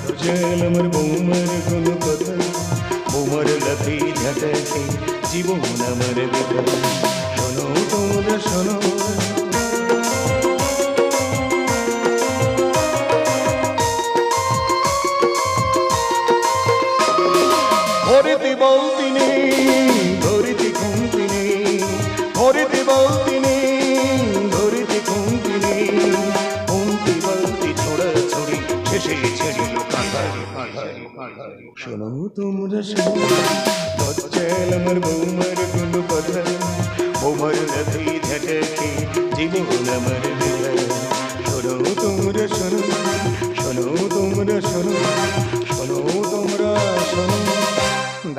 লজ্জাল আমার বৌমার কোনো কথা, বৌমার লাথি ঝাঁটাকে জীবন আমার বেকার। শোনো তোমরা শোনো, ধরিতে বলতি নেই, ধরিতে খুঁতি নেই, ধরিতে বলতি নেই, ধরিতে খুঁতি নেই, খুঁতি বলতি ছোড়া ছড়ি শেষে ছেড়িল কাঁটারি কাঁটারি কাঁটারি। শোনো তোমরা শোনো, লজ্জাল আমার বৌমার কোনো কথা, বৌমার লাথি ঝাঁটাকে জীবন আমার বেকার। শোনো তোমরা শোনো, শোনো তোমরা শোনো, শোনো তোমরা শোনো।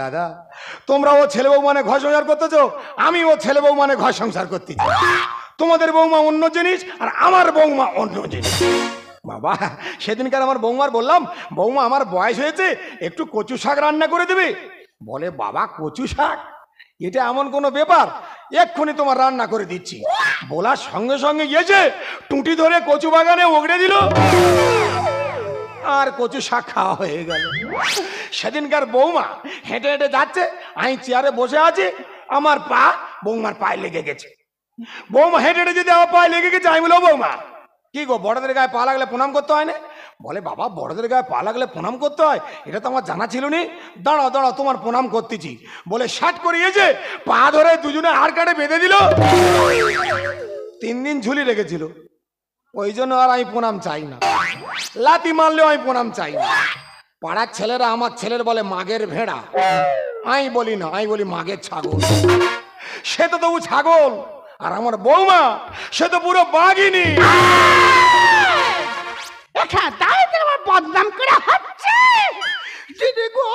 দাদা, তোমরা ও ছেলে বউ মানে ঘর সংসার করতেছো, আমি ও ছেলে বউ মানে ঘর সংসার করতেছি। তোমাদের বৌমা অন্য জিনিস আর আমার বৌমা অন্য জিনিস। বাবা, সেদিনকার আমার বৌমার বললাম, বৌমা আমার বয়স হয়েছে, একটু কচু শাক রান্না করে দেবে। বলে বাবা কচু শাক, এটা এমন কোনো ব্যাপার, এক্ষুনি তোমার রান্না করে দিচ্ছি। বলার সঙ্গে সঙ্গে গিয়েছে টুটি ধরে কচু বাগানে ওগড়ে দিল, আর কচু শাক খাওয়া হয়ে গেল। সেদিনকার বৌমা হেঁটে হেঁটে যাচ্ছে, আমি চেয়ারে বসে আছি, আমার পা বৌমার পায়ে লেগে গেছে। বৌমা হেঁটে হেঁটে যদি আমার পায়ে লেগে গেছে, আমি বলবো বৌমা কি গো, বড়দের গায়ে পা লাগলে প্রণাম করতে হয় না? বলে বাবা, বড়দের গায়ে পা লাগলে প্রণাম করতে হয়, এটা তো আমার জানা ছিল নি। দাঁড়াও দাঁড়াও, তোমার প্রণাম করতেছি বলে শার্ট করিয়েছে, পা ধরে দুজনে আর কাটে বেঁধে দিল। 3 দিন ঝুলি রেখেছিল, ওই জন্য আর আমি প্রণাম চাই না। লাথি মারলেও আমি প্রণাম চাই না। পাড়ার ছেলেরা আমার ছেলের বলে মাগের ভেড়া, আমি বলি না, আমি বলি মাগের ছাগল। সে তো তবু ছাগল, আর আমার বৌমা সে তো পুরো বাঘিনী। আমার বদনাম করে হচ্ছে। দিদি গো,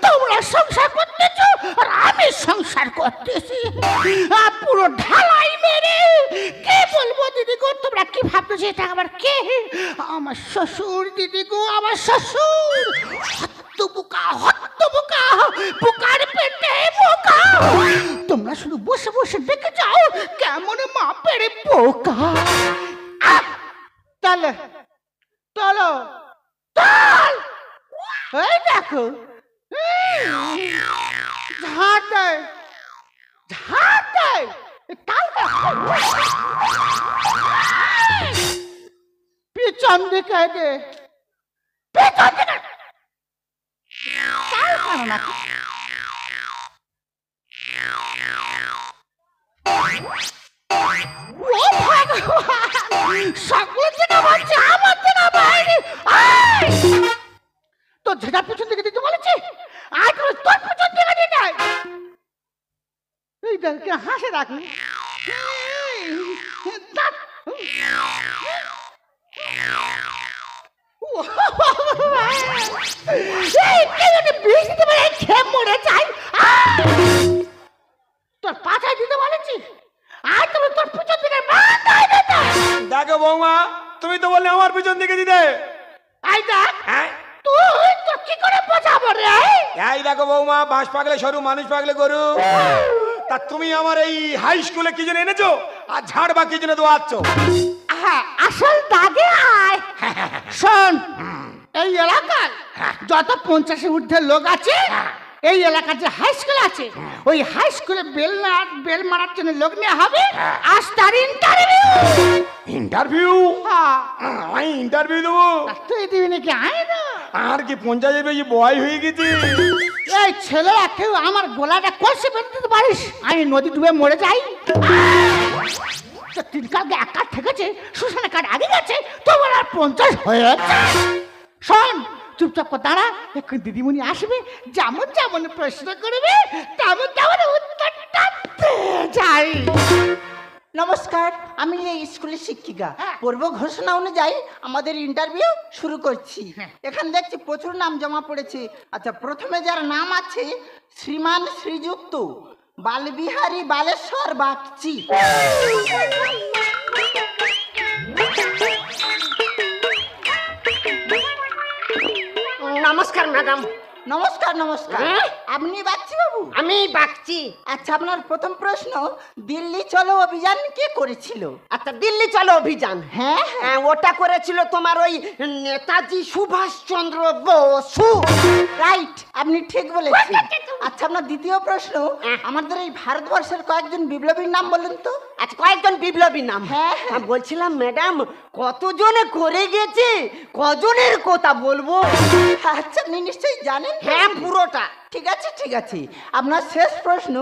তোমরা সংসার করতেছো আর আমি সংসার করতেছি, পুরো ঢালাই মেরে। কে বলবো দিদি গো, তোমরা কি ভাবতেছো এটা আবার কে? আমার শ্বশুর দিদি গো, আমার শ্বশুর। হত্তবোকা, হত্তবোকা, বোকার পেটে বোকা। তোমরা শুধু বসে বসে দেখে যাও কেমন মা পেড়ে বোকা। চলো চলো চল, এই দেখো ঝাড় দেয়, ঝাড় দেয়, পিছন দিকে দে, পিছন দিকে। সকল দিকে বলছে, আমার দিকে বাইরে। তোর ঝেঁটা পিছন দিকে দিতে বলেছি, আর তোর পিছন দিকে দিতে। এই দেখে হাসে রাখি, মরে চাই। তোর পাছায় দিতে বলেছি, আর তুমি তোর পিছন দিকে। দেখো বৌমা, তুমি তো বললে আমার পিছন দিকে দিতে। আই দেখ, তুই তো কি করে বোঝাবো রে? এই দেখো বৌমা, বাঁশ পাগলে সরু, মানুষ পাগলে গরু। তা তুমি আমার এই হাই স্কুলে কি জন্য এনেছো, আর ঝাড় বা কি জন্য দোয়াচ্ছ? হ্যাঁ, আসল দাগে আয়। শোন, এই এলাকায় যত 50-এর ঊর্ধ্বে লোক আছে, এই এলাকার যে হাই স্কুল আছে, ওই হাই স্কুলে বেল মারার জন্য লোক নেওয়া হবে। আজ তার ইন্টারভিউ। ইন্টারভিউ? আমি ইন্টারভিউ দেবো? তুই দিবি নাকি? আয় না, আর কি 50-এর বেশি বয় হয়ে গেছে। এই ছেলেরা কেউ আমার গলাটা কষে বেঁধে দিতে পারিস, আমি নদী ডুবে মরে যাই। 3 কালকে 1 কাঠ থেকেছে, সুশানা কাঠ আগে গেছে, তোমার আর 50 হয়েছে। শোন, চুপচাপ করে দাঁড়া, এখন দিদিমণি আসবে, যেমন যেমন প্রশ্ন করবে তেমন তেমন উত্তরটা যাই। নমস্কার, আমি এই স্কুলের শিক্ষিকা। পূর্ব ঘোষণা অনুযায়ী আমাদের ইন্টারভিউ শুরু করছি। এখানে দেখছি প্রচুর নাম জমা পড়েছে। আচ্ছা, প্রথমে যার নাম আছে শ্রীমান শ্রীযুক্ত বালবিহারী বালেশ্বর বাগচি। নমস্কার ম্যাডাম, নমস্কার নমস্কার। হ্যাঁ? আপনি বাগচি বাবু? আমি বাগচি। আচ্ছা, আপনার প্রথম প্রশ্ন, দিল্লি চলো অভিযান কে করেছিল? আচ্ছা, দিল্লি চলো অভিযান, হ্যাঁ হ্যাঁ, ওটা করেছিল তোমার ওই নেতাজি সুভাষচন্দ্র বসু। রাইট, আপনি ঠিক বলেছেন। আচ্ছা, আপনার দ্বিতীয় প্রশ্ন, আমাদের এই ভারতবর্ষের কয়েকজন বিপ্লবীর নাম বলুন তো। আচ্ছা, কয়েকজন বিপ্লবীর নাম? হ্যাঁ, আমি বলছিলাম ম্যাডাম, কতজনে করে গেছে, কজনের কথা বলবো? আচ্ছা, আপনি নিশ্চয়ই জানেন। হ্যাঁ, পুরোটা। ঠিক আছে ঠিক আছে, আপনার শেষ প্রশ্ন,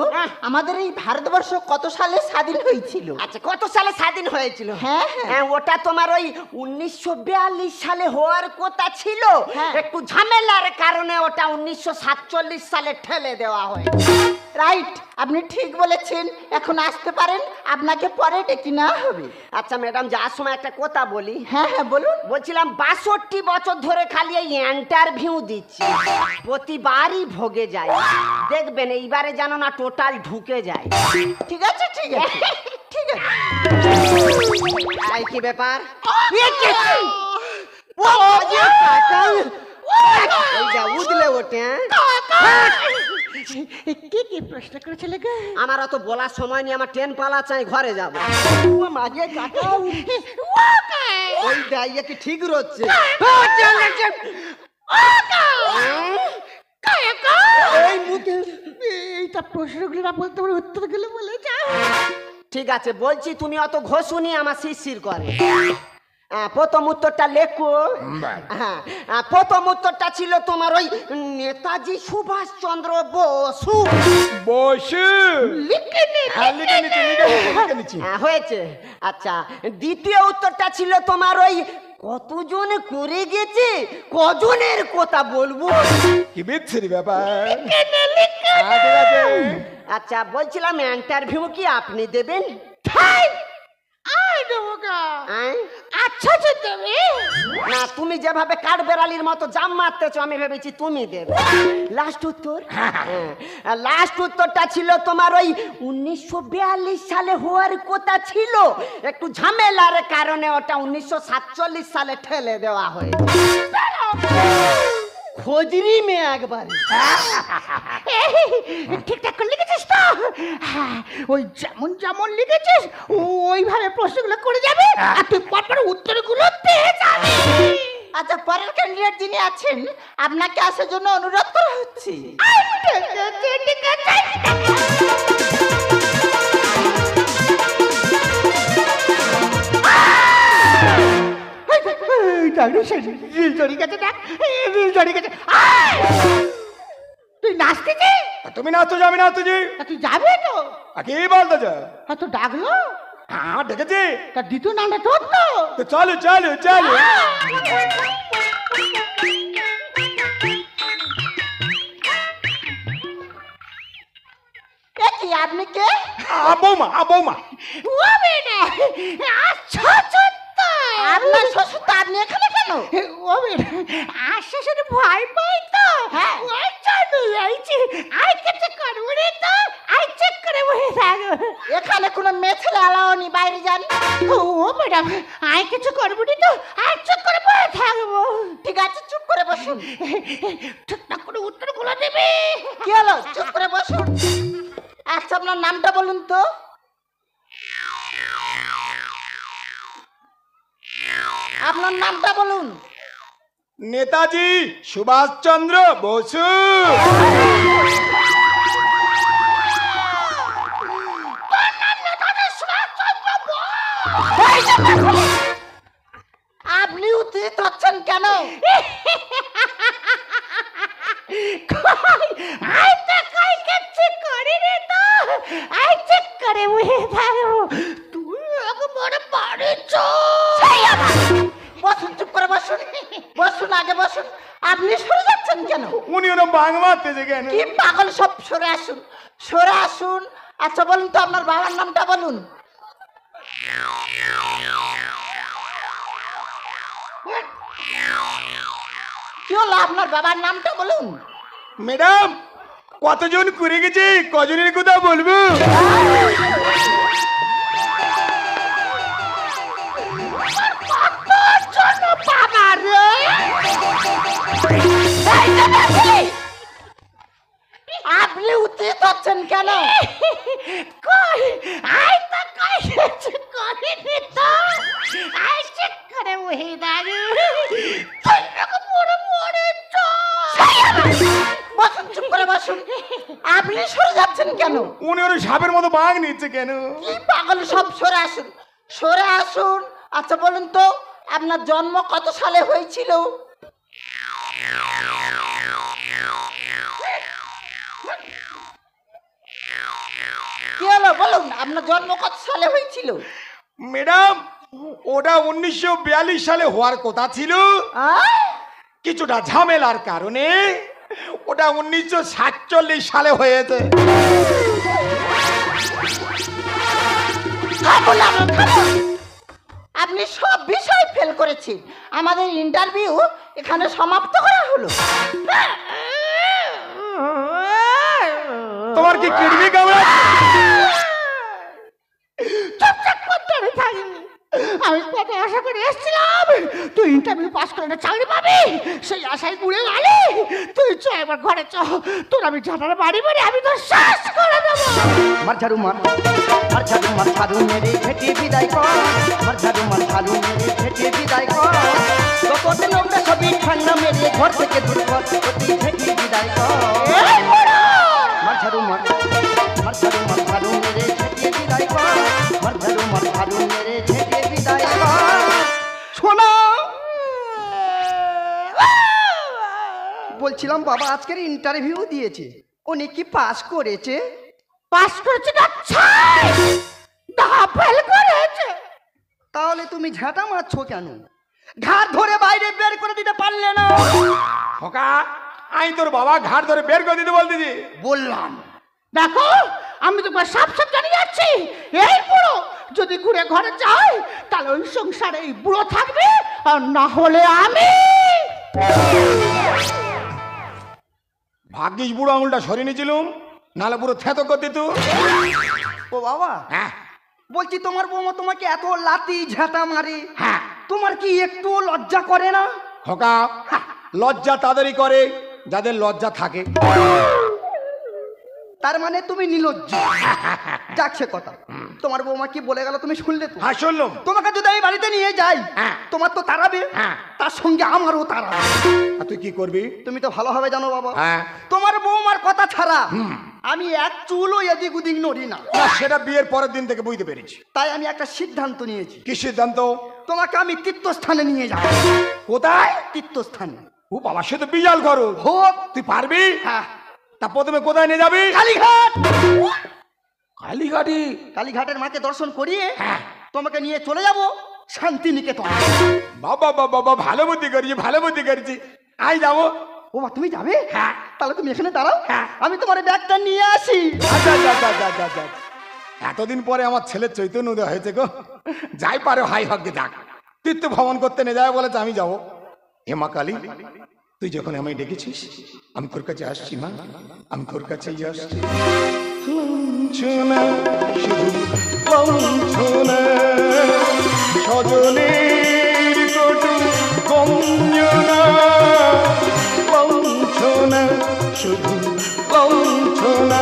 আমাদের এই ভারতবর্ষ কত সালে স্বাধীন হয়েছিল? আচ্ছা, কত সালে স্বাধীন হয়েছিল? হ্যাঁ, হ্যাঁ। হ্যাঁ, ওটা তোমার ওই 1942 সালে হওয়ার কথা ছিল, হ্যাঁ। একটু ঝামেলার কারণে ওটা 1947 সালে ঠেলে দেওয়া হয়। রাইট, আপনি ঠিক বলেছেন। এখন আসতে পারেন, আপনাকে পরে ডেকে নেওয়া হবে। আচ্ছা ম্যাডাম, যাওয়ার সময় একটা কথা বলি। হ্যাঁ হ্যাঁ বলুন। বলছিলাম 62 বছর ধরে খালি এই ইন্টারভিউ দিচ্ছি, প্রতিবারই ভোগে যায়। দেখবেন এইবারে যেন না টোটাল ঢুকে যায়। ঠিক আছে ঠিক আছে ঠিক আছে। এই কি ব্যাপার? ও যে কাকা, এই যা উদলে ওঠে। কে কি প্রশ্ন করেছিল গো? আমার অত বলার সময় নেই, আমার ট্রেন পালা চাই, ঘরে যাব। ও মাঝে কাকা, ওই দাইয়া কি ঠিক রচ্ছে? এই মুখে এইটা প্রশ্নগুলো না বলতে পারে, উত্তরগুলো বলে যা। ঠিক আছে বলছি, তুমি অত ঘষুনি আমার শিরশির করে। প্রথম উত্তরটা লেখো। হ্যাঁ, প্রথম উত্তরটা ছিল তোমার ওই নেতাজি সুভাষচন্দ্র বসু। বসু হ্যাঁ, লিখে নিচ্ছি। হয়েছে। আচ্ছা, দ্বিতীয় উত্তরটা ছিল তোমার ওই কতজন করে গেছে, কজনের কথা বলবো? কি বিচ্ছিরি ব্যাপার। হ্যাঁ, ঠিক আছে। আচ্ছা, বলছিলাম ইন্টারভিউ কি আপনি দেবেন? আয়? আচ্ছা যে দেবে। না, তুমি যেভাবে কাঠবেড়ালির মতো জাম মারতেছো, আমি ভেবেছি তুমি দেবে। লাস্ট উত্তর, লাস্ট উত্তরটা ছিল তোমার ওই 1942 সালে হওয়ার কথা ছিল, একটু ঝামেলার কারণে ওটা 1947 সালে ঠেলে দেওয়া হয়েছে। খোঁজরি মেয়ে একবার। ঠিকঠাক করে লিখেছিস তো? হ্যাঁ, ওই যেমন যেমন লিখেছিস ওইভাবে প্রশ্নগুলো করে যাবে, আর তুই পরপর উত্তরগুলো পেয়ে যাবি। আচ্ছা, পরের ক্যান্ডিডেট যিনি আছেন, আপনাকে আসার জন্য অনুরোধ করা হচ্ছে। ঠিক আছে। তুই নাচতেছিস? তুমি নাচতো, আমি নাচতেছি। তুই যাবে তো? কি বলতে যা? তো ডাকলো, হ্যাঁ, ডেকেছি তার দ্বিতীয় নামটা তোর তো। তো চলো চলো চলো। কি আপনি কে? বৌমা বৌমা। ও বেটা, আচ্ছা সত্য। আপনার শ্বশুর তো, আপনি এখানে কেন? ও বেটা, আচ্ছা শুধু ভয় পাই তো। হ্যাঁ। ওই জন্য আইছি, আই কিছু করবো রে তো, আই চেক করে বসে থাকবো। এখানে কোনো মেয়ে ছেলে আলাও নি, বাইরে যান। ও বেটা, আই কিছু করবো নি তো, আই চেক করে বসে থাকবো। ঠিক আছে, চুপ করে বসুন। ঠিকঠাক করে উত্তরগুলো দেবে। কি হলো? চুপ করে বসুন। আচ্ছা, আপনার নামটা বলুন তো। আপনার নামটা বলুন। নেতাজি সুভাষচন্দ্র বসু। আপনি উত্তেজিত হচ্ছেন কেন? আই তো কই কিছু করি রে তো, আই চেক করে বসে থাকবো। তুই একবার বাড়ি চল। বসুন, চুপ করে বসুন। বসুন, আগে বসুন। আপনি সরে যাচ্ছেন কেন? উনি ওরকম বাং মারতেছে কেন? কি পাগল সব, সরে আসুন, সরে আসুন। আচ্ছা বলুন তো, আপনার বাবার নামটা বলুন। কি হলো? আপনার বাবার নামটা বলুন। ম্যাডাম, কতজন করে গেছে, কজনের কথা বলবো? দাদু পড়ে পড়ে বসুন, চুপ করে বসুন। আপনি সরে যাচ্ছেন কেন? উনি ওর সাপের মতো বাঘ নিচ্ছে কেন? কি পাগল সব, সরে আসুন, সরে আসুন। আচ্ছা বলুন তো, আপনার জন্ম কত সালে হয়েছিল? কি হলো বলুন, আপনার জন্ম কত সালে হয়েছিল? ম্যাডাম, ওটা 1942 সালে হওয়ার কথা ছিল, কিছুটা ঝামেলার কারণে ওটা 1947 সালে হয়েছে। আপনি সব বিষয় ফেল করেছেন। আমাদের ইন্টারভিউ এখানে সমাপ্ত করা হলো। তোমার কি কিডনি কামড়াচ্ছে? চুপচাপ করতে আমি থাকিনি। আমি কত আশা করে এসেছিলাম তুই ইন্টারভিউ পাস করে একটা চাকরি পাবি, সেই আশায় ঘুরে গেলি। তুই চ একবার ঘরে চ, তোর আমি ঝাঁটার বাড়ি বাড়ি আমি তো শ্বাস করে দেবো। মার ঝাড়ু মার, মার ঝাড়ু মার, ঝাড়ু মেরে ফেটে বিদায় কর। মার ঝাড়ু মার, ঝাড়ু মেরে ফেটে বিদায় কর। কত নোংরা ছবি ঠান্ডা মেরে ঘর থেকে দূর কর, অতি ফেটে বিদায় কর। মার ঝাড়ু মার, মার ঝাড়ু মার, ঝাড়ু মেরে ফেটে বিদায় কর। মার ঝাড়ু মার, ঝাড়ু মেরে ফেটে বিদায় কর। শোনো, বলছিলাম বাবা আজকের ইন্টারভিউ দিয়েছে, উনি কি পাস করেছে? পাস করেছে না ছাই, ফেল করেছে। তাহলে তুমি ঝাঁটা মারছো কেন? ঘাট ধরে বাইরে বের করে দিতে পারলে না? খোকা, আমি তোর বাবা ঘাট ধরে বের করে দিতে বলতেছি। বললাম দেখো, আমি তোমার সাপ সাপ জানিয়ে যাচ্ছি, এই বুড়ো যদি ঘুরে ঘরে যায় তাহলে ওই সংসারে এই বুড়ো থাকবে, আর না হলে আমি। ভাগ্যিস বুড়ো আঙুলটা সরিয়ে নিয়েছিলুম, নাহলে পুরো থেতো করে দিত। ও বাবা, হ্যাঁ বলছি তোমার বৌমা তোমাকে এত লাতি ঝাঁটা মারে, হ্যাঁ তোমার কি একটু লজ্জা করে না? খোকা, লজ্জা তাদেরই করে যাদের লজ্জা থাকে। তার মানে তুমি নির্লজ্জ। যাচ্ছে কথা, তোমার বৌমা কি বলে গেল তুমি শুনলে তো? হ্যাঁ শুনলাম। তোমাকে যদি এই বাড়িতে নিয়ে যাই, হ্যাঁ। তোমার তো তাড়াবে, হ্যাঁ। তার সঙ্গে আমারও তাড়াবে। আর তুই কি করবি? তুমি তো ভালোভাবে জানো বাবা, হ্যাঁ। তোমার বৌমার কথা ছাড়া আমি এক চুলও এদিক ওদিক নড়ি না। না, সেটা বিয়ের পরের দিন থেকে বুঝতে পেরেছি। তাই আমি একটা সিদ্ধান্ত নিয়েছি, কি সিদ্ধান্ত? তোমাকে আমি তীর্থস্থানে নিয়ে যাব। কোথায়? তীর্থস্থানে। ও বাবা, সে তো বিশাল খরচ। হোক। তুই পারবি? হ্যাঁ। তা প্রথমে কোথায় নিয়ে যাবি? কালীঘাট। কালীঘাটি? কালীঘাটের মাকে দর্শন করিয়ে হ্যাঁ। তোমাকে নিয়ে চলে যাব শান্তিনিকেতন। বাবা বাবা বাবা, ভালো বুদ্ধি করেছি, ভালো বুদ্ধি করেছি। আই যাবো। ও মা, তুমি যাবে? হ্যাঁ। তাহলে তুমি এখানে দাঁড়াও, হ্যাঁ। আমি তোমার ব্যাগটা নিয়ে আসি। আচ্ছা আচ্ছা আচ্ছা আচ্ছা আচ্ছা। এতদিন পরে আমার ছেলের চৈতন্য উদয় হয়েছে গো। যাই পারে হাই ভাগ্যে যাক। তীর্থ ভ্রমণ করতে নিয়ে যাবে বলেছে, আমি যাবো। হে মা কালী, তুই যখন আমায় ডেকেছিস আমি তোর কাছে আসছি মা, আমি তোর কাছেই আসছি। লাঞ্ছনা, শুধু লাঞ্ছনা, সজনের কটু গঞ্জনা। লাঞ্ছনা, শুধু লাঞ্ছনা,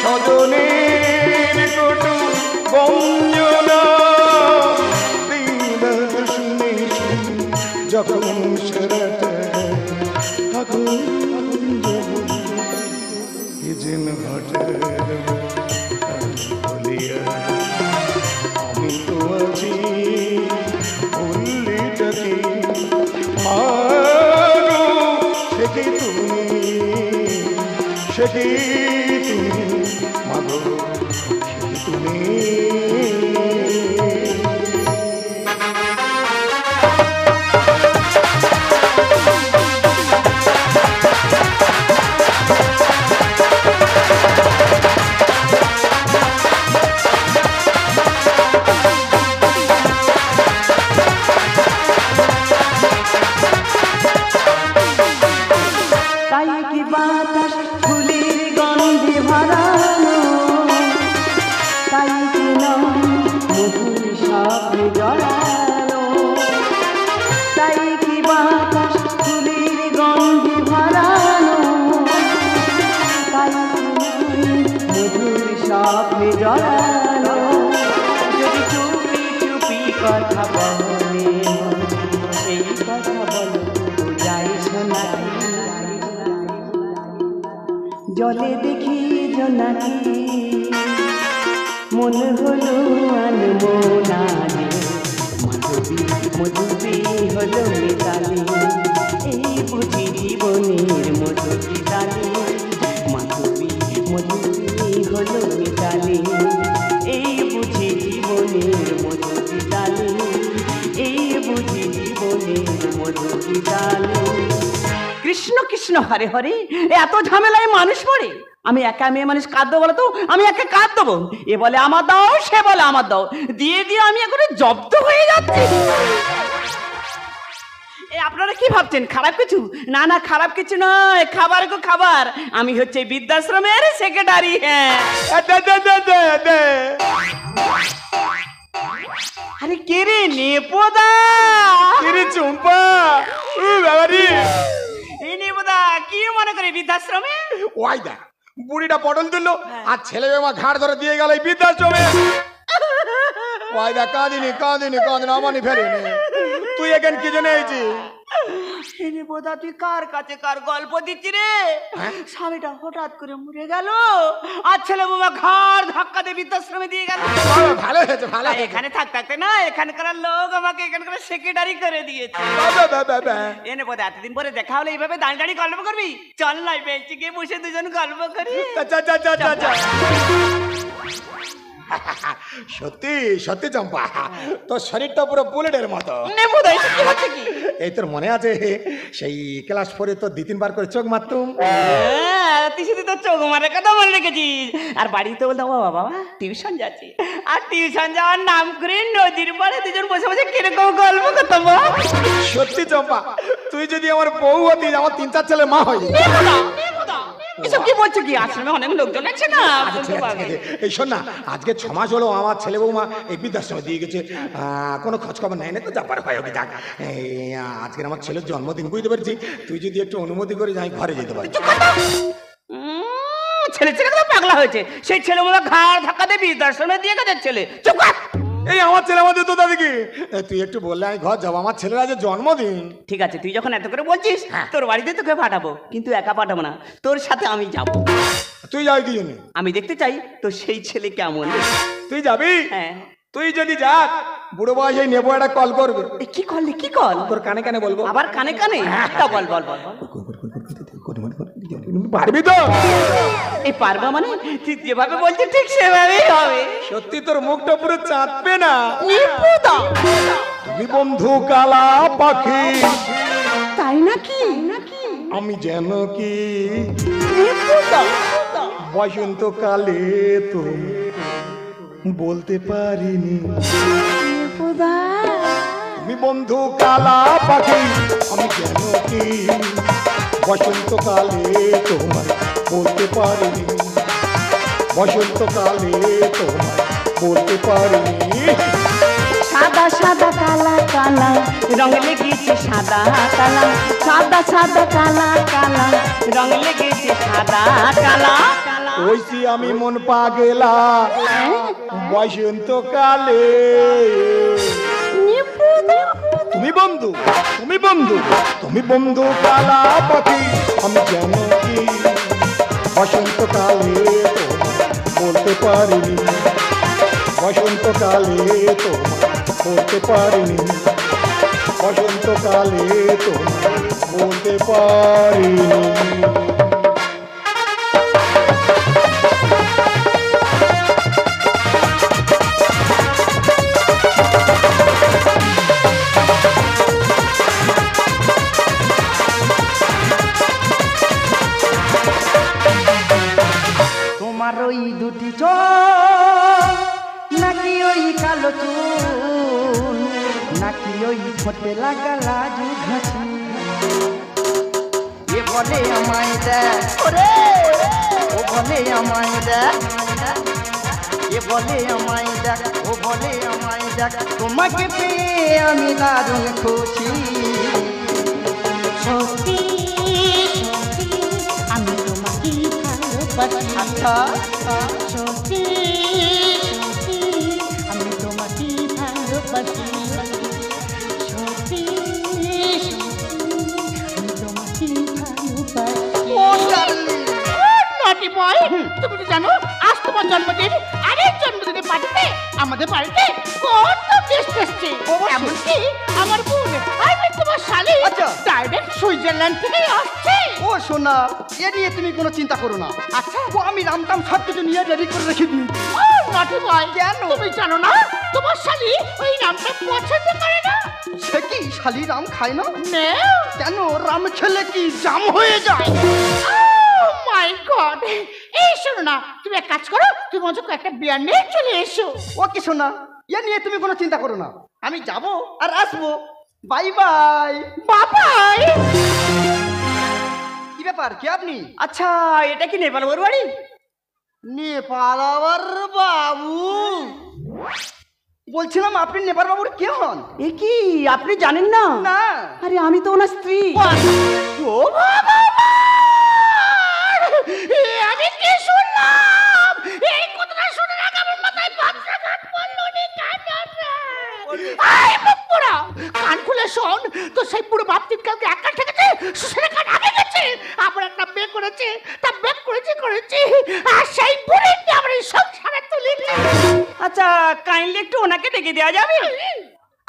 সজনের কটু গঞ্জনা। দিনদার শুনে শুনে যখন সেরাটা আগুন যেন হঠাৎ বলিয়া আমি তো আছি বললিটাকে মাগো, সে কি তুমি, সে কি তুমি মাগো, সে কি তুমি। তাই কি বাতাস ফুলের গন্ধে ভরানো, তাই কি মধুর স্বপ্নে জড়ানো। তাই কি বাতাস ফুলের গন্ধে ভরানো, তাই কি মধুর স্বপ্নে জড়ানো। যদি চুপি চুপি কথা বলে নাকি মন হলো আনমোনালে মাধবী মধুবী হলো মিতালি এই বুঝি জীবনের মধুবী তালি মাধবী মধুবী হলো মিতালি এই বুঝি জীবনের মধুবী তালি এই বুঝি জীবনের মধুবী তালি। কৃষ্ণ কৃষ্ণ হরে হরে এত ঝামেলায় মানুষ পড়ে আমি একা মেয়ে মানুষ কাঁদ দেবো বলো তো আমি একা কাঁদ দেবো এ বলে আমার দাও সে বলে আমার দাও দিয়ে দিয়ে আমি এখন জব্দ হয়ে যাচ্ছি। আপনারা কি ভাবছেন খারাপ কিছু? না না খারাপ কিছু নয়, খাবার গো খাবার। আমি হচ্ছে বৃদ্ধাশ্রমের সেক্রেটারি। হ্যাঁ আরে কে রে নেপোদা? কে রে চম্পা? ও বাবা রে, এই নেপোদা কি মনে করে বৃদ্ধাশ্রমে? ওই দেখ বুড়িটা পটল তুললো আর ছেলে মা ঘাড় ধরে দিয়ে গেল এই বৃদ্ধাশ্রমে। ওই দেখ কাঁদিনি কাঁদিনি কাঁদিনি আমানি ফেরেনি। তুই এখানে কি জন্য এইছিস? বোধা তুই কার কাছে কার গল্প দিচ্ছি রে? স্বামীটা হঠাৎ করে মরে গেল আর ছেলে বাবা ঘাড় ধাক্কা দিয়ে বৃদ্ধাশ্রমে দিয়ে গেল। ভালো হয়েছে ভালো। এখানে থাকতে না এখানকার লোক আমাকে এখানকার সেক্রেটারি করে দিয়েছে। এনে বোধ এতদিন পরে দেখা হলে এইভাবে দাঁড়িয়ে দাঁড়িয়ে গল্প করবি? চল না বেঞ্চে গিয়ে বসে দুজন গল্প করি। সত্যি সত্যি চম্পা তোর শরীরটা পুরো বুলেটের মতো। এই তোর মনে আছে সেই ক্লাস 4 তোর 2-3 বার করে চোখ মারতুম? তুই শুধু তোর চোখ মারে কথা মনে রেখেছিস। আর বাড়িতে বলতাম বাবা টিউশন যাচ্ছি আর টিউশন যাওয়ার নাম করে নদীর পাড়ে দুজন বসে বসে কিরকম গল্প করতাম। সত্যি চম্পা তুই যদি আমার বউ হতিস আমার 3-4 ছেলে মা হয়ে যেত। এসব কি বলছো কি? আশ্রমে অনেক লোকজন আছে না। এই শোন না আজকে 6 মাস হলো আমার ছেলে বৌমা এই বৃদ্ধাশ্রমে দিয়ে গেছে, কোনো খোঁজ খবর নেয় না তো যাবার হয় ওকে যাক। আজকে আমার ছেলের জন্মদিন বুঝতে পারছি, তুই যদি একটু অনুমতি করিস আমি ঘরে যেতে পারি। ছেলে ছেলে তো পাগলা হয়েছে, সেই ছেলে বলে ঘাড় ধাক্কা দিয়ে বৃদ্ধাশ্রমে দিয়ে গেছে ছেলে। চুপ কর। এই আমার ছেলে আমাদের তো দাদিকে তুই একটু বললে আমি ঘর যাবো, আমার ছেলের আজ জন্মদিন। ঠিক আছে তুই যখন এত করে বলছিস তোর বাড়িতে তোকে পাঠাবো, কিন্তু একা পাঠাবো না, তোর সাথে আমি যাব। তুই যাবি কি জন্য? আমি দেখতে চাই তো সেই ছেলে কেমন। তুই যাবি? হ্যাঁ। তুই যদি যাস বুড়ো বয়সে নেবো একটা কল করবে। কি করলে? কি কল? তোর কানে কানে বলবো। আবার কানে কানে? তা বল বল বল। পারবি তো? এই পারবা মানে ঠিক যেভাবে বলছিস ঠিক সেভাবেই হবে। সত্যি তোর মুখটা পুরো চাঁদবে না? তুমি বন্ধু কালা পাখি। তাই নাকি? আমি যেন কি বসন্তকালে তো বলতে পারিনি। তুমি বন্ধু কালা পাখি আমি যেন কি বসন্তকালে তোমার বলতে পারিনি, বসন্তকালে তোমার বলতে পারিনি। সাদা সাদা কালা কালা রং লেগেছে সাদা কালা, সাদা সাদা কালা কালা রং লেগেছে সাদা কালা। ওইসি আমি মন পাগেলা বসন্তকালে। তুমি বন্ধু তুমি বন্ধু তুমি বন্ধু কালা পাখি আমি যেন কি বসন্তকালে তোমার বলতে পারিনি, বসন্তকালে তোমার বলতে পারিনি, বসন্তকালে তোমার বলতে পারিনি। তোমার ওই দুটি চোখ নাকি ওই কালো চুল নাকি ওই ঠোঁটে লাগা লাজু ঘাসি, এ বলে আমায় দেখ ও বলে আমায় দেখ, এ বলে আমায় দেখ ও বলে আমায় দেখ, তোমাকে পেয়ে আমি দারুণ খুশি। সত্যি আমি তোমাকে ভালোবাসি। আচ্ছা সত্যি আমি তোমাকে ভালোবাসি। সত্যি আমি তোমাকে ভালোবাসি। নটি বয় তুমি জানো আজ তোমার জন্মদিন, আর এই জন্মদিনে পার্টিতে আমাদের বাড়িতে কত গেস্ট এসছে। এমনকি আমার বোন আমি তোমার শালি আচ্ছা। ডাইরেক্ট সুইজারল্যান্ড থেকে আসছে। ও সোনা, এ নিয়ে তুমি কোনো চিন্তা করো না। আচ্ছা ও আমি রামটাম সব কিছু নিয়ে রেডি করে রেখে দিই। ও নটি বয়, কেন? তুমি জানো না তোমার শালি ওই নামটা পছন্দ করে না। সে কি শালি রাম খায় না? নে কেন, রাম খেলে কি জাম হয়ে যায়? মাই গড, এই শোনো না, তুমি এক কাজ করো, তুমি মজা একটা বিয়ার নিয়ে চলে এসো। ওকে সোনা, এ নিয়ে তুমি কোনো চিন্তা করো না। আমি যাব আর আসবো। Bye bye. বাবাই। কি ব্যাপার, কে আপনি? আচ্ছা, এটা কি নেপাল বাবুর বাড়ি? নেপাল আবার বাবু? বলছিলাম আপনি নেপাল বাবুর কে হন? এ কি আপনি জানেন না? না। আরে আমি তো ওনার স্ত্রী। ও বাবা, আমি কি শুনলাম? এই কথাটা শুনে রাখ আমার মাথায় বজ্রাঘাত পড়লো রে কানারে। আই মুখ পোড়া, কান খুলে শোন, তো সেই পুরো বাপটির কালকে একা ঠেকেছে, সুসের কান আগে গেছে, আবার একটা বিয়ে করেছে, তা বিয়ে করেছি, আর সেই বুড়িকে আমার এই সংসারে তুলিনি। আচ্ছা, কাইন্ডলি একটু ওনাকে ডেকে দেওয়া যাবে?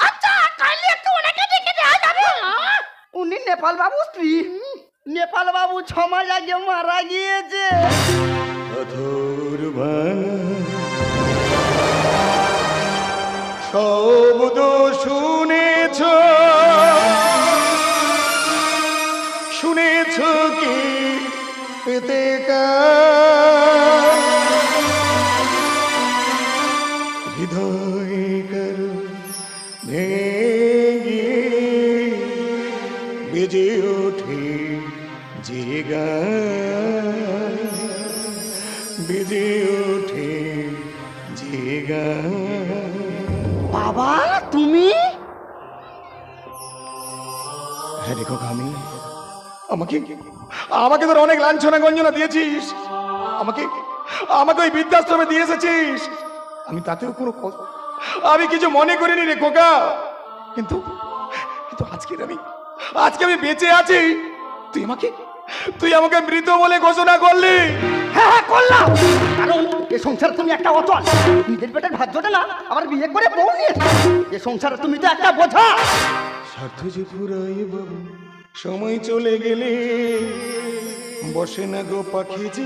আচ্ছা, কাইন্ডলি একটু ওনাকে ডেকে দেওয়া যাবে? উনি নেপাল বাবু স্ত্রী। নেপাল বাবু 6 মাস আগে মারা গিয়েছে। পাথর ভাঙা শব্দ শুনেছ, শুনেছ কি পেতে হৃদয় কর ভেঙে বেজে ওঠে যে গান, বেজে ওঠে যে গান। বাবা তুমি? হ্যাঁ দেখো আমি, আমাকে আমাকে তোর অনেক লাঞ্ছনা গঞ্জনা দিয়েছিস, আমাকে আমাকে ওই বৃদ্ধাশ্রমে দিয়ে এসেছিস, আমি তাতেও কোনো আমি কিছু মনে করিনি রে খোকা। কিন্তু কিন্তু আজকে আমি বেঁচে আছি, তুই আমাকে মৃত বলে ঘোষণা করলি। হ্যাঁ হ্যাঁ করলাম, কারণ এ সংসারে তুমি একটা অচল। নিজের পেটের ভাত জোটে না, আবার বিয়ে করে বউ নিয়ে এ সংসারে তুমি তো একটা বোঝা। স্বার্থ যে ফুরাই বাবু, সময় চলে গেলে বসে না গো পাখি যে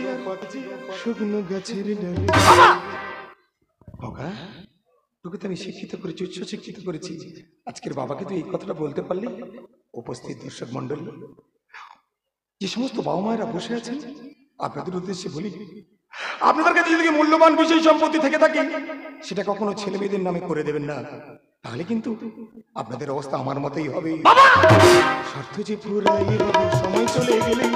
শুকনো গাছের ডালে। বাবা, তোকে তো আমি শিক্ষিত করেছি, উচ্চ শিক্ষিত করেছি, আজকের বাবাকে তুই এই কথাটা বলতে পারলি? উপস্থিত দর্শক মন্ডল, যে সমস্ত বাবা মায়েরা বসে আছেন, আপনাদের উদ্দেশ্যে বলি, আপনাদের কাছে যদি মূল্যবান বিষয় সম্পত্তি থেকে থাকে, সেটা কখনো ছেলে মেয়েদের নামে করে দেবেন না, তাহলে কিন্তু আপনাদের অবস্থা আমার মতোই হবে। স্বার্থ যে ফুরাই বাবু, সময় চলে গেলে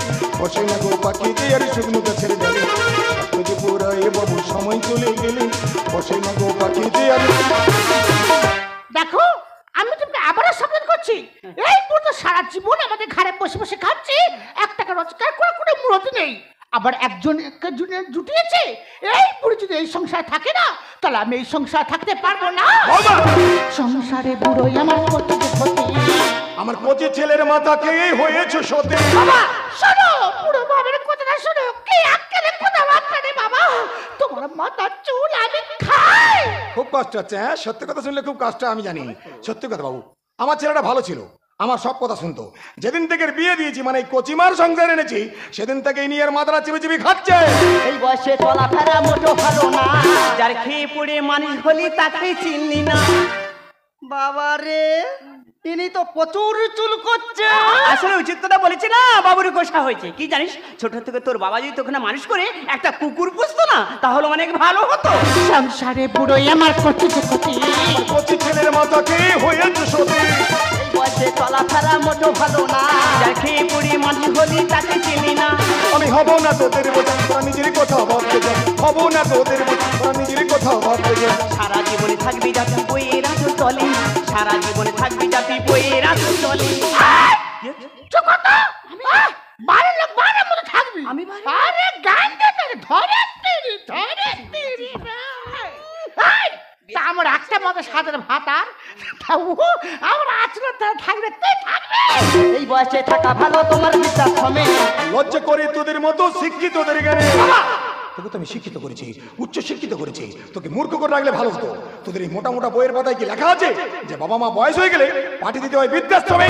বসে না গো পাখি যে আর শুকনো গাছের ডালে। স্বার্থ যে ফুরাই বাবু, সময় চলে গেলে বসে না গো পাখি যে আর। দেখো, আমি তোমাকে আবারও সাবধান করছি, এই পুরো সারা জীবন আমাদের ঘরে বসে বসে খাচ্ছি, 1 টাকা রোজগার করে কোনো মুরতি নেই, আবার একজনের জুটিয়েছে। এই বুড়ি যদি এই সংসার থাকে না, তাহলে আমি এই সংসার থাকতে পারবো না। সংসারে বুড়োই আমার কত ক্ষতি। আমার কচি ছেলের মাথা খেয়ে হয়েছে সতে। বাবা শোনো, বুড়ো বাবার কথাটা শোনো, কি আক্কেলে কথা বার্তা রে বাবা, তোমার মাথার চুল আমি খাই। খুব কষ্ট হচ্ছে, হ্যাঁ সত্যি কথা শুনলে খুব কষ্ট, আমি জানি। সত্যি কথা বাবু, আমার ছেলেটা ভালো ছিল, আমার সব কথা শুনতো। যেদিন থেকে বিয়ে দিয়েছি, মানে এই কচিমার সংসার এনেছি, সেদিন থেকে নিয়ে এর মাথাটা চিবি চিবি খাচ্ছে। এই বয়সে চলাফেরা মোটো ভালো না, যার খেয়ে পড়ে মানুষ হলি তাকে চিনলি না। বাবা রে, ইনি তো প্রচুর চুল করছে। আসলে উচিত কথা বলেছি না, বাবুর গোসা হয়েছে। কি জানিস, ছোট থেকে তোর বাবা যদি তোকে মানুষ করে একটা কুকুর পুষতো না, তাহলে অনেক ভালো হতো। সংসারে বুড়োই আমার ক্ষতি ক্ষতি। কচি ছেলের মাথা খেয়ে হয়েছে সতে। এই বয়সে চলাফেরা মোটো ভালো না, যার খেয়ে পড়ে মানুষ হলি তাকে চিনলি না। আমি হব না তোদের বোঝা, তোরা নিজের কথা ভাবতে যা। হব না তোদের বোঝা, তোরা নিজের কথা ভাবতে যা। সারা জীবনে থাকবি জাতি বইয়ের আচল তলে, সারা জীবনে থাকবি জাতি বইয়ের আচল তলে। বাড়ির লোক বাড়ির মতো থাকবি। আমি বাড়ি? আরে গান ধরে তিরি তা আমার একটা মতো সাদের ভাতার, তা ও আমার আচরণ থাকবে, তুই থাকবে। এই বয়সে থাকা ভালো তোমার বৃদ্ধাশ্রমে। লজ্জা করে তোদের মতো শিক্ষিতদের জ্ঞানে। তোকে তো আমি শিক্ষিত করেছি, উচ্চ শিক্ষিত করেছি, তোকে মূর্খ করে রাখলে ভালো হতো। তোদের এই মোটা মোটা বইয়ের পাতায় কি লেখা আছে যে বাবা মা বয়স হয়ে গেলে পাঠিয়ে দিতে হয় বৃদ্ধাশ্রমে?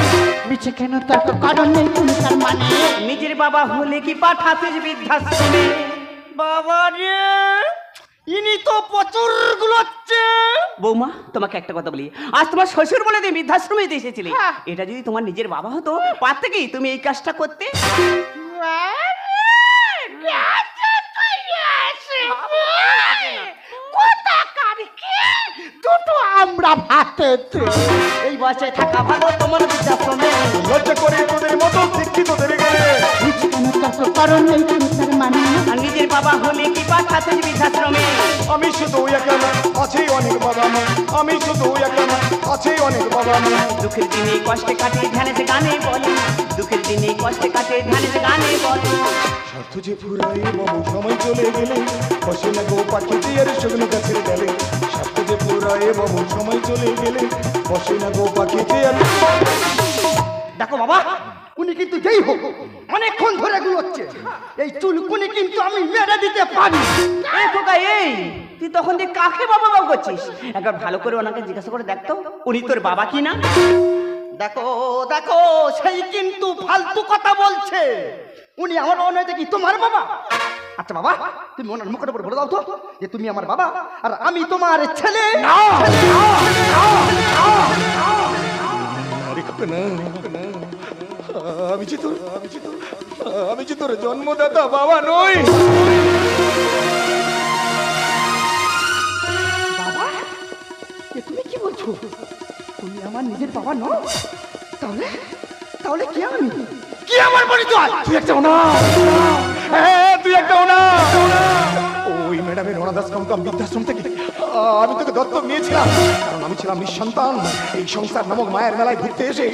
মিছে কেন তর্ক কারণ নেই তুমি তার মানে। নিজের বাবা হলে কি পাঠাতে বৃদ্ধাশ্রমে? বাবা রে, ইনি তো প্রচুর গুলোচ্ছে। বৌমা, তোমাকে একটা কথা বলি, আজ তোমার শ্বশুর বলে দিয়ে বৃদ্ধাশ্রমে এসেছিলে। এটা যদি তোমার নিজের বাবা হতো, পারতে কি তুমি এই কাজটা করতে? দুটো আমরা ভাতে এই বয়সে থাকা ভালো তোমার বৃদ্ধাশ্রমে। লজ্জা করে তোদের মতো শিক্ষিতদের গেলে মিছে কেন তর্ক কারণ নেই তুমি তার মানে। আর নিজের বাবা হলে কি পাঠাতে বৃদ্ধাশ্রমে? আমি শুধু একা না, আছে অনেক বাবা মা। আমি শুধু একা না, আছে অনেক বাবা মা। দুঃখের দিনে কষ্টে কাটে ধ্যানেতে গানে বলে, দুঃখের দিনে কষ্টে কাটে ধ্যানেতে গানে বলে। স্বার্থ যে ফুরাই বাবু সময় চলে গেলে, বসে না গো পাখি দিয়ার শুকনো গাছের ডালে। স্বার্থ যে ফুরাই বাবু সময় চলে গেলে, বসে না গো পাখি দিয়ার। দেখো বাবা, উনি কিন্তু যেই হোক অনেকক্ষণ ধরে গুলোচ্ছে। এই চুলকুনি কিন্তু আমি মেরে দিতে পারি। এই খোকা, এই তুই তখন দিয়ে কাকে বাবা বাবা করছিস? একবার ভালো করে ওনাকে জিজ্ঞাসা করে দেখতো উনি তোর বাবা কি না। দেখো দেখো, সেই কিন্তু ফালতু কথা বলছে। উনি আমার মনে হয় কি তোমার বাবা? আচ্ছা বাবা, তুমি ওনার মুখের উপর বলে দাও তো যে তুমি আমার বাবা আর আমি তোমার ছেলে। আমি যে তোর জন্মদাতা বাবা নই। বাবা, এ তুমি কি বলছো? তুমি আমার নিজের বাবা নও? তাহলে তাহলে কি আমি? কি আমার পরিচয়? তুই একটা না, তুই একটা না। ওই ম্যাডামের অনাথ আশ্রম বৃদ্ধাশ্রম থেকে আমি তোকে দত্তক নিয়েছিলাম, কারণ আমি ছিলাম নিঃসন্তান। এই সংসার নামক মায়ের মেলায় ঘুরতে এসে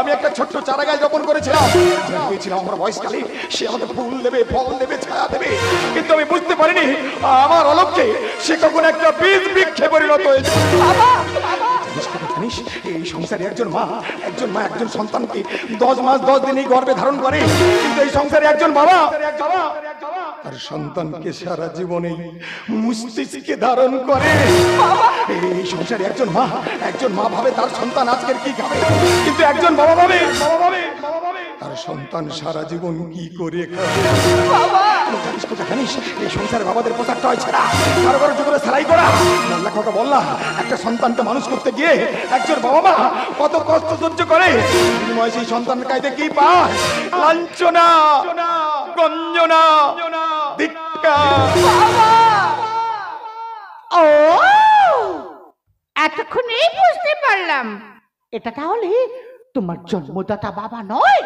আমি একটা ছোট্ট চারা গাছ রোপণ করেছিলাম। ভেবেছিলাম আমার বয়সকালে সে আমাকে ফুল দেবে, ফল দেবে, ছায়া দেবে, কিন্তু আমি বুঝতে পারিনি আমার অলক্ষ্যে সে কখন একটা বীজ বৃক্ষে পরিণত হয়েছে। জানিস, এই সংসারে একজন মা একজন সন্তানকে 10 মাস 10 দিনই গর্ভে ধারণ করে, কিন্তু এই সংসারে একজন বাবা আর সন্তানকে সারা জীবনে মস্তিষ্কে ধারণ করে। এই সংসারে একজন মা ভাবে তার সন্তান আজকের কি খাবে, কিন্তু একজন বাবা ভাবে তার সন্তান সারা জীবন কি করে খাবে। জানিস, এই সংসারে বাবাদের পোশাকটা হয় ছেঁড়া, কারো কারো জোরে সেলাই করা। আল্লাহ কথা বললা, একটা সন্তানকে মানুষ করতে গিয়ে একজন বাবা মা কত কষ্ট সহ্য করে। বিনিময়ে সেই সন্তান কাইতে কি পায়? লাঞ্ছনা, গঞ্জনা, ধিক্কার। ও, এতক্ষণেই বুঝতে পারলাম এটা তাহলে তোমার জন্মদাতা বাবা নয়।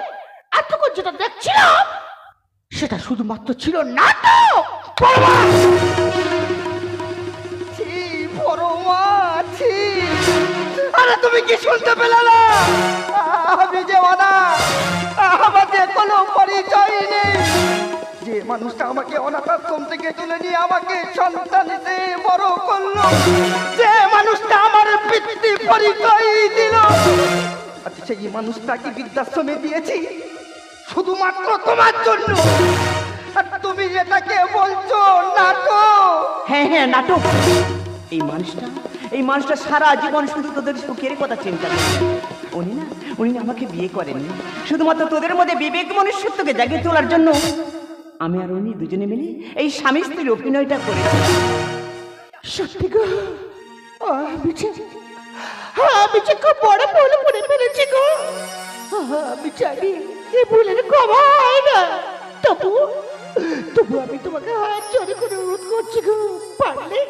এতক্ষণ যেটা দেখছিলাম সেটা শুধুমাত্র ছিল নাটক। আরে তুমি কি শুনতে পেলে না? আমি যে আমাদের কোনো পরিচয় নেই। যে মানুষটা আমাকে অনাথ আশ্রম থেকে তুলে নিয়ে আমাকে সন্তান হিসেবে বড় করলো, যে মানুষটা আমার পিতৃ পরিচয় দিল, আচ্ছা সেই মানুষটাকে বৃদ্ধাশ্রমে দিয়েছি শুধুমাত্র তোমার জন্য। আর তুমি এটাকে বলছো নাটক? হ্যাঁ হ্যাঁ, নাটক। এই মানুষটা সারা জীবন শুধু তোদের সুখের কথা চিন্তা করে। উনি না আমাকে বিয়ে করেননি, শুধুমাত্র তোদের মধ্যে বিবেক মনুষ্যত্বকে জাগিয়ে তোলার জন্য আমি আর উনি দুজনে মিলে এই স্বামী স্ত্রীর অভিনয়টা করেছি। সত্যি গো, আমি যে খুব বড় ভুল করে ফেলেছি গো। আমি জানি এই ভুলের ক্ষমা হয় না, তবু আমি তোমাকে হাত জোড়ে করে অনুরোধ করছি গো, পারলে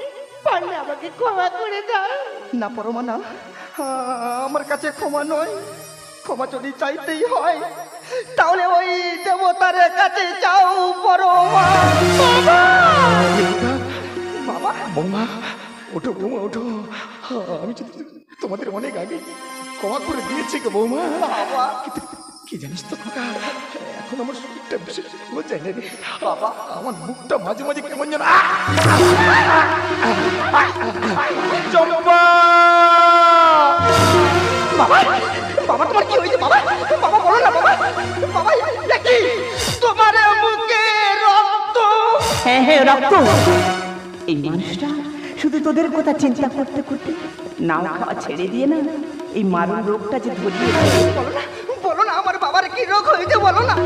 আমাকে ক্ষমা করে দাও। না পরমা না, আমার কাছে ক্ষমা নয়। ক্ষমা যদি চাইতেই হয় তাহলে ওই দেবতার কাছে যাও পরমা। বাবা, বৌমা ওঠো, বৌমা ওঠো। আমি তোমাদের অনেক আগে ক্ষমা করে দিয়েছি গো বৌমা। কিন্তু কি জানিস তো খোকা, এখন আমার শরীরটা বেশি ভালো যায় না রে বাবা। আমার মুখটা মাঝে মাঝে কেমন যেন চম্পা। বাবা, বাবা তোমার কি হয়েছে বাবা? বাবা বলো না বাবা। বাবা কি তোমার মুখে রক্ত? হ্যাঁ হ্যাঁ রক্ত। এই মানুষটা শুধু তোদের কথা চিন্তা করতে করতে নাও খাওয়া ছেড়ে দিয়ে না এই মারণ রোগটা যে ধরিয়ে দেয়। বলো না আমার বাবার কি রোগ হয়েছে, বলো না।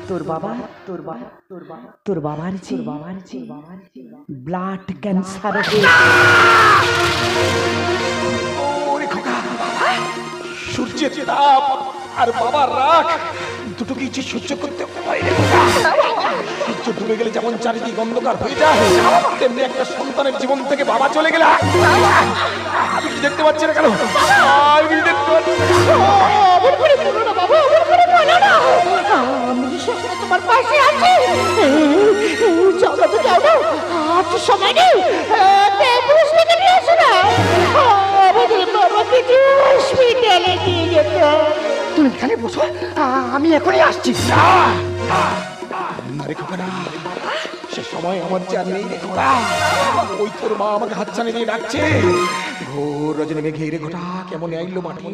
তোর বাবার ব্লাড ক্যান্সার ওরে খোকা, সূর্যের তাপ আর বাবার রাগ দুটো কিছু সহ্য করতে হয় রে খোকা। সূর্য ডুবে গেলে যেমন চারিদিক অন্ধকার হয়ে যায়, তেমনি একটা সন্তানের জীবন থেকে বাবা চলে গেলে আমি কি দেখতে পাচ্ছি না কেন? আমি কি দেখতে পাচ্ছি না? অমন করে বলো না বাবা, অমন করে বলো না। আমি সবসময় তোমার পাশে আছি। যাও না তো, যাও না, আর তো সময় নেই। অ্যাম্বুলেন্স ডেকে নিয়ে আসো না। আমাদের বাবাকে যে হসপিটালে নিয়ে যেতে হবে। তুমি এখানে বসো, আমি এখনই আসছি। না রে খোকা না, সে সময় আমার চার নেই রে খোকা। ওই তোর মা আমাকে হাতছানি দিয়ে ডাকছে। ঘোর রজনী মেঘে রে ঘটা কেমন আইলো মাটি,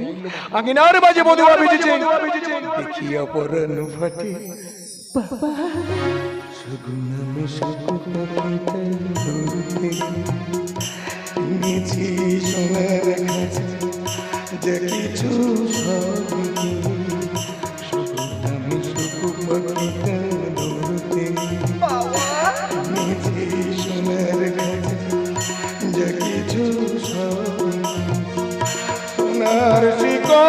আঙিনার বাজে মধুয়া বেজেছে, দেখি অপরাণ ফাটে বাবা সগুনামে সগুনাতে ধরতে নিয়েছি সোনার কাছে যে কিছু সবই সগুনামে সগুনাতে ধরতে নিয়েছি সোনার কাছে যে কিছু সবই সোনার শিকড়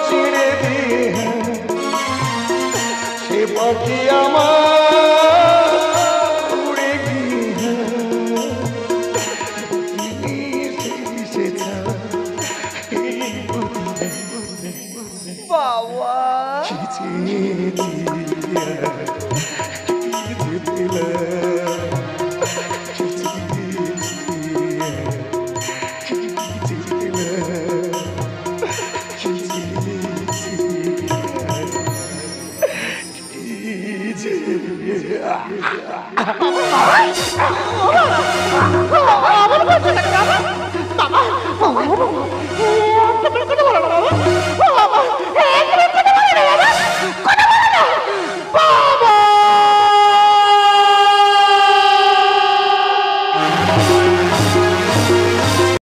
ছিঁড়ে দিয়ে সে পাখি আমার উড়ে গিয়ে সে ছাড়া এই বাবা আমার বলছো না বাবা, বাবা, বাবা, একটা কথা বলো না বাবা।